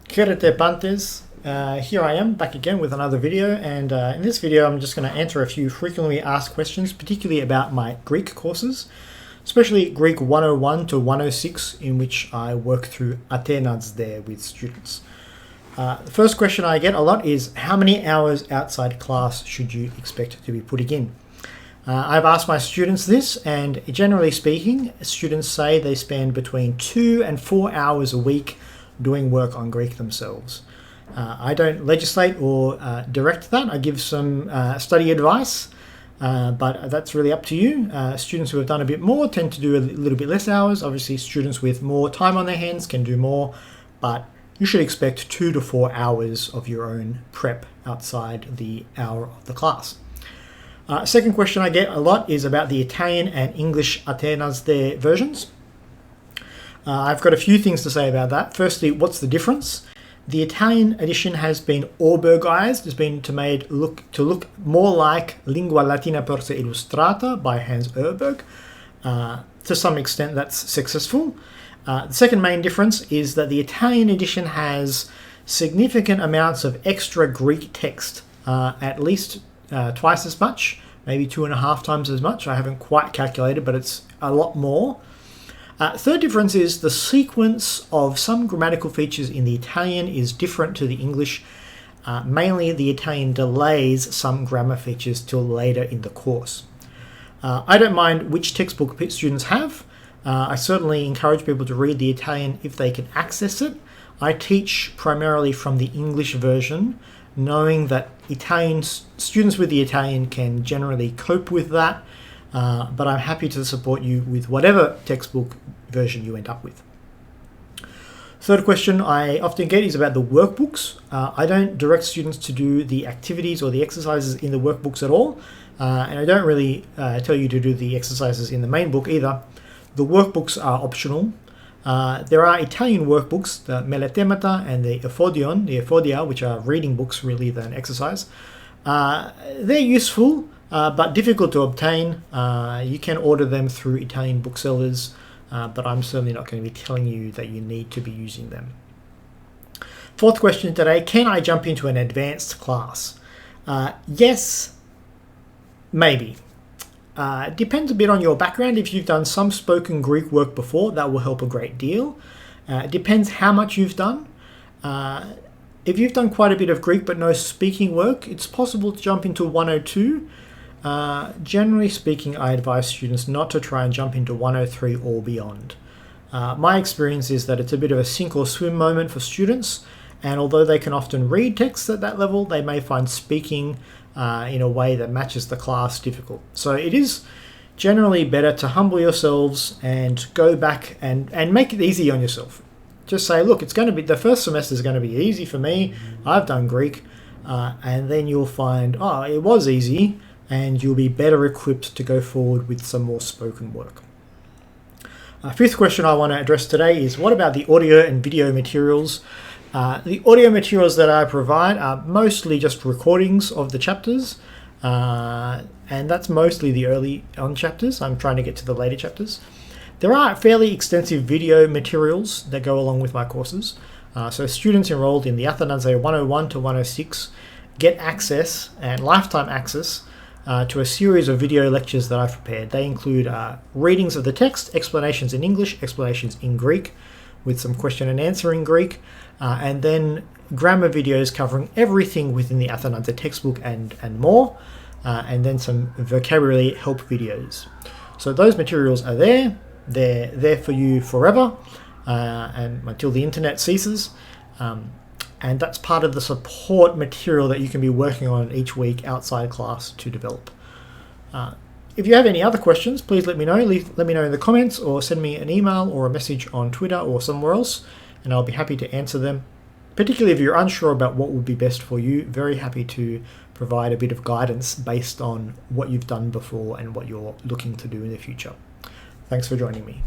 Kirete Pantes. Here I am back again with another video, and in this video I'm just going to answer a few frequently asked questions, particularly about my Greek courses, especially Greek 101 to 106, in which I work through Athenaze there with students. The first question I get a lot is, how many hours outside class should you expect to be putting in? I've asked my students this, and generally speaking, students say they spend between 2 and 4 hours a week doing work on Greek themselves. I don't legislate or direct that. I give some study advice, but that's really up to you. Students who have done a bit more tend to do a little bit less hours. Obviously, students with more time on their hands can do more, but you should expect 2 to 4 hours of your own prep outside the hour of the class. Second question I get a lot is about the Italian and English Athenaze versions. I've got a few things to say about that. Firstly, what's the difference? The Italian edition has been Obergeized, has been to look more like Lingua Latina per se Illustrata by Hans Oberg. To some extent, that's successful. The second main difference is that the Italian edition has significant amounts of extra Greek text, at least twice as much, maybe 2.5 times as much. I haven't quite calculated, but it's a lot more. Third difference is the sequence of some grammatical features in the Italian is different to the English. Mainly, the Italian delays some grammar features till later in the course. I don't mind which textbook students have. I certainly encourage people to read the Italian if they can access it. I teach primarily from the English version, knowing that students with the Italian can generally cope with that. But I'm happy to support you with whatever textbook version you end up with. Third question I often get is about the workbooks. I don't direct students to do the activities or the exercises in the workbooks at all, and I don't really tell you to do the exercises in the main book either. The workbooks are optional. There are Italian workbooks, the Meletemata and the Ephodia, which are reading books really than exercise. They're useful, but difficult to obtain. You can order them through Italian booksellers, but I'm certainly not going to be telling you that you need to be using them. Fourth question today, can I jump into an advanced class? Yes, maybe. Depends a bit on your background. If you've done some spoken Greek work before, that will help a great deal. It depends how much you've done. If you've done quite a bit of Greek but no speaking work, it's possible to jump into 102. Generally speaking, I advise students not to try and jump into 103 or beyond. My experience is that it's a bit of a sink or swim moment for students, and although they can often read texts at that level, they may find speaking in a way that matches the class difficult. So it is generally better to humble yourselves and go back and make it easy on yourself. Just say, look, it's going to be, the first semester is going to be easy for me. I've done Greek, and then you'll find, oh, it was easy, and you'll be better equipped to go forward with some more spoken work. Fifth question I want to address today is, what about the audio and video materials? The audio materials that I provide are mostly just recordings of the chapters, and that's mostly the early on chapters. I'm trying to get to the later chapters. There are fairly extensive video materials that go along with my courses. So students enrolled in the Athenaze 101 to 106 get access and lifetime access to a series of video lectures that I've prepared. They include readings of the text, explanations in English, explanations in Greek, with some question and answer in Greek, and then grammar videos covering everything within the Athenaze textbook and more, and then some vocabulary help videos. So those materials are there. They're there for you forever, and until the internet ceases. And that's part of the support material that you can be working on each week outside class to develop. If you have any other questions, please let me know. Let me know in the comments, or send me an email or a message on Twitter or somewhere else, and I'll be happy to answer them. Particularly if you're unsure about what would be best for you, very happy to provide a bit of guidance based on what you've done before and what you're looking to do in the future. Thanks for joining me.